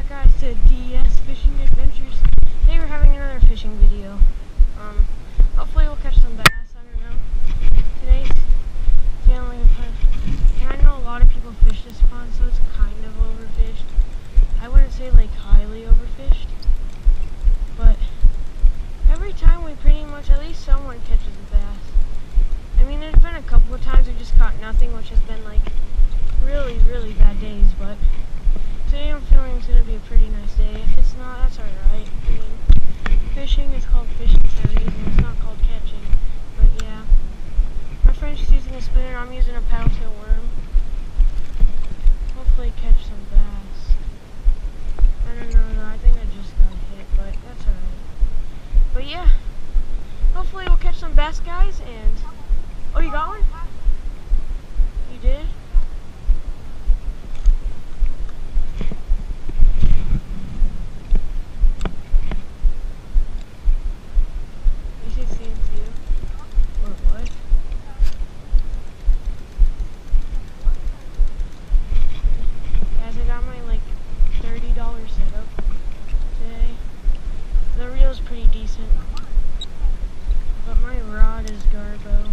guys to DS Fishing Adventures. Today we're having another fishing video. Hopefully we'll catch some bass, I don't know. Today's feeling and I know a lot of people fish this pond, so it's kind of overfished. I wouldn't say like highly overfished, but every time we pretty much, at least someone catches a bass. I mean, there's been a couple of times we just caught nothing, which has been like really, really bad days, but today I'm feeling it's going to be a pretty nice day. If it's not, that's alright. I mean, fishing is called fishing for a reason. It's not called catching. But yeah. My friend's just using a spinner. I'm using a paddle tail worm. Hopefully catch some bass. I don't know though. I think I just got hit, but that's alright. But yeah. Hopefully we'll catch some bass, guys, and... Oh, you got one? You did? Setup today. The reel's pretty decent, but my rod is Garbo.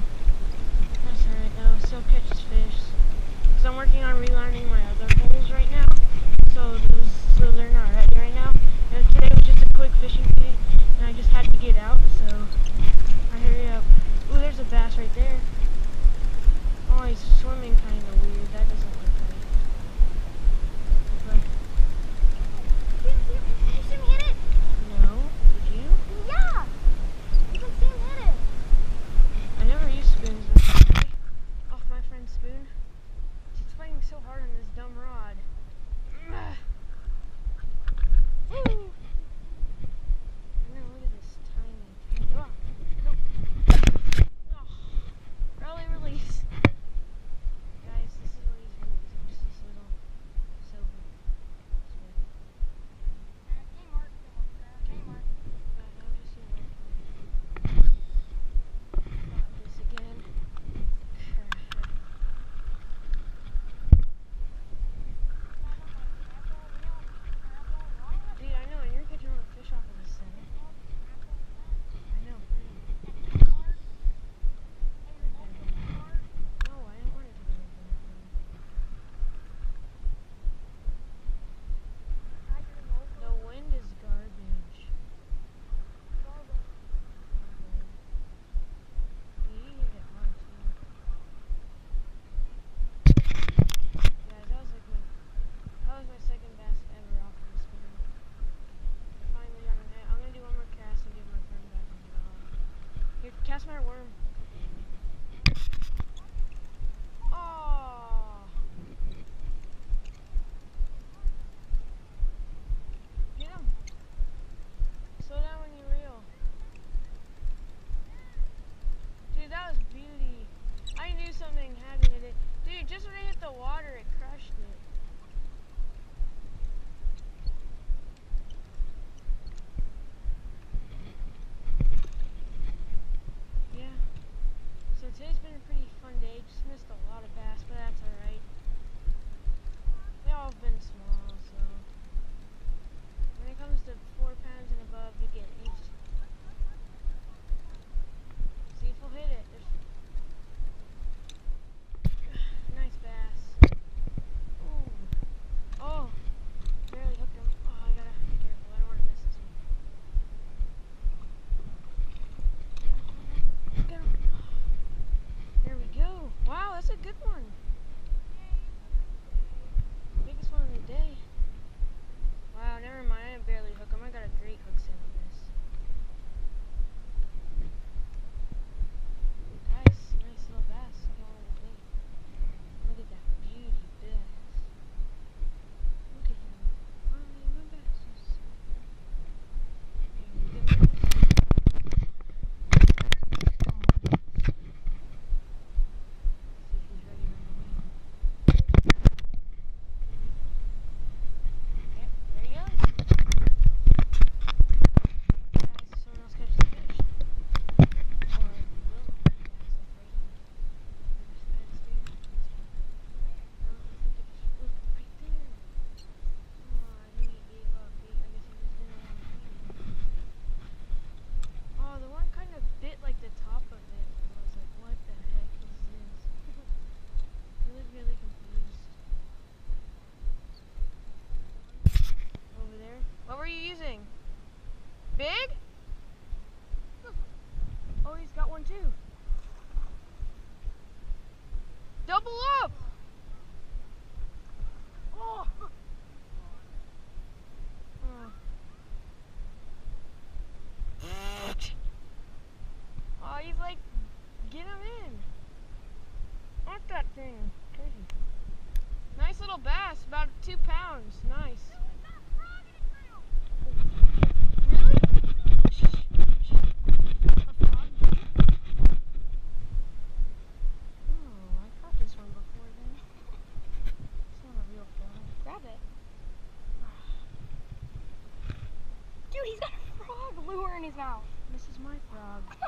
in his mouth. This is my frog. It's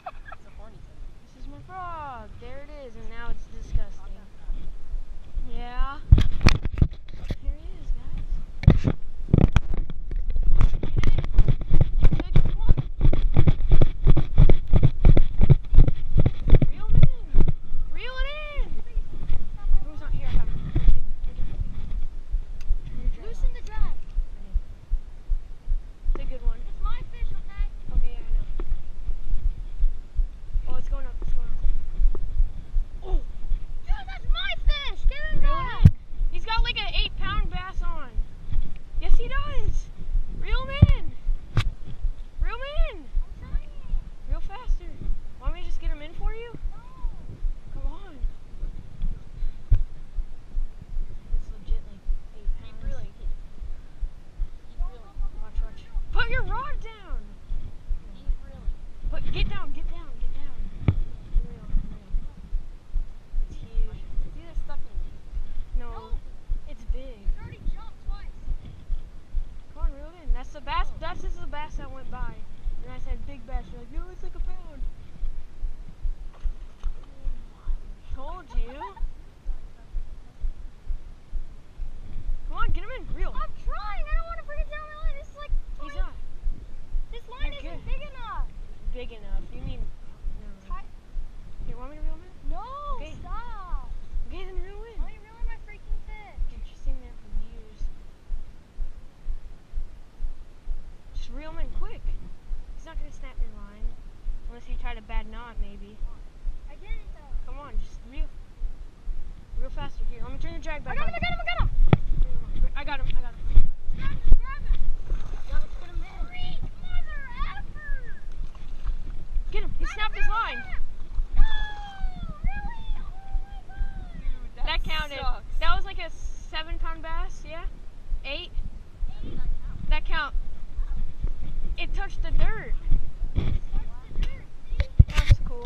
a horny thing. This is my frog. There it is, and now it's disgusting. Yeah. Here he is, guys. Get in. Come on. Reel it in. Reel it in. Oh, he's not here. I got him. Loosen the drag. It's a good one. It's my fish, okay? Okay, yeah, I know. Oh, it's going up. It's going up. Oh. Dude, that's my fish. Get him Reel back. it in. He's got like an 8-pound bass on. Yes, he does. Reel him in. Reel him in. I'm trying. Real faster. Want me to just get him in for you? No. Come on. It's legit like 8 pounds. Keep reeling. Keep reeling. Watch, watch. Put your rod down. Keep reeling. Get down, get down, get down. Reel, reel. It's huge. It's either stuck in me. No, No. it's big. He's already jumped twice. Come on, reel it in. That's the bass. That's just the bass that went by. And I said big bass. You're like, no, it's like a pound. Told you. Come on, get him in. Reel. I'm trying. I don't want to bring it down the line. This is like He's tiny. not This line You're isn't good. big enough. big enough. You mean? No. Ti- Here, want me to reel him in? No, Okay. stop. Okay, then reel in. Why are you reeling my freaking fish? Dude, she's sitting there for years. Just reel him in quick. He's not gonna snap your line. Unless you tied a bad knot, maybe. I didn't though. Come on, just reel. Real faster. Here, let me turn your drag I back got on. him, I got him, I got him. I got him, I got him. Grab him, grab him. Gotta put him in. Freak, mother effer. Get him, he snapped his line. No, really? Oh my god. Dude, That counted. sucks. That was like a 7-pound bass, yeah? 8? That count. It touched the dirt. That's cool.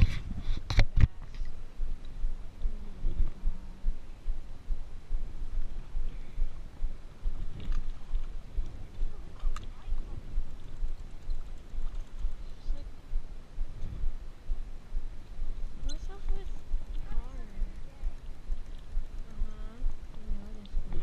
What's up with Connor? You know this one.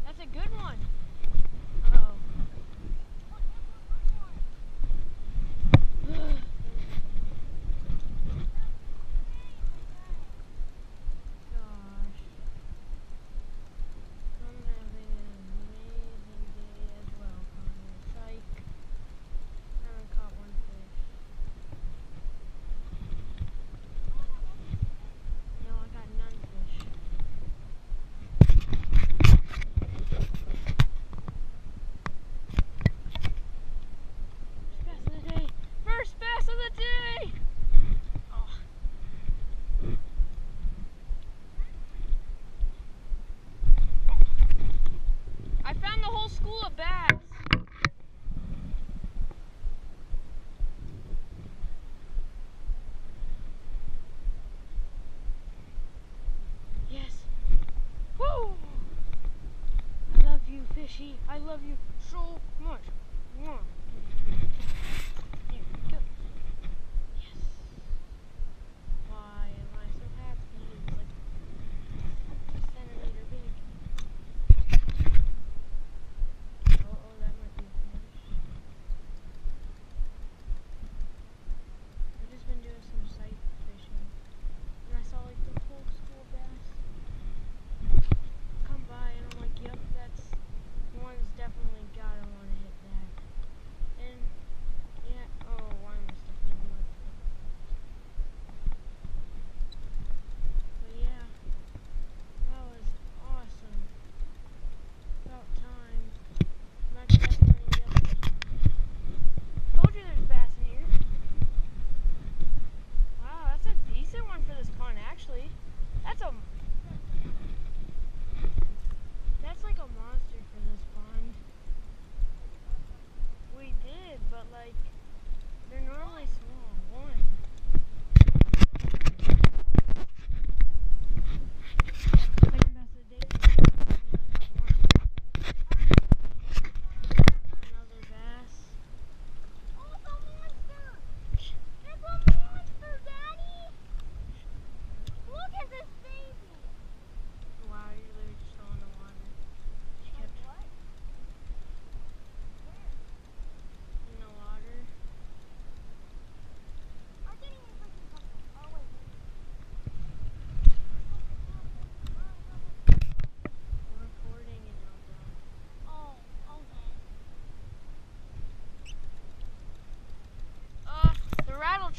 That's a good one. Oh. Gosh. I'm having an amazing day as well, Connor. Psych. Haven't caught one fish. No, I got none fish. Bass of the day. First bass of the day. Oh. I found the whole school of bass. Yes. Woo! I love you, fishy. I love you so much. Mwah. There we go. Yes. Why am I so happy? It's like a centimeter big. Oh, that might be a fish. I've just been doing some sight fishing, and I saw like the whole school bass come by, and I'm like, yep, that's one's definitely gotta want to hit that.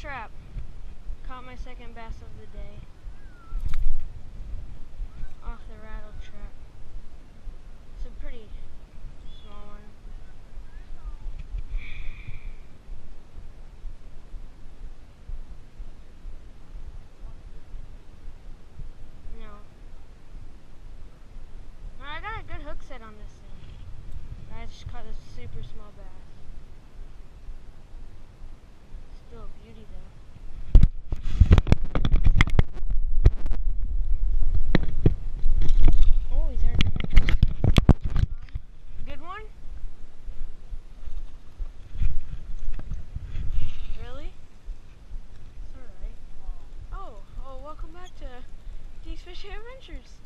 trap. Caught my second bass of the day. Off the rattle trap. It's a pretty small one. No. I got a good hook set on this thing. I just caught this super small bass. Still a beauty though. Oh, he's already there. Good one? Really? It's alright. Oh, welcome back to Dee's Fishing Adventures.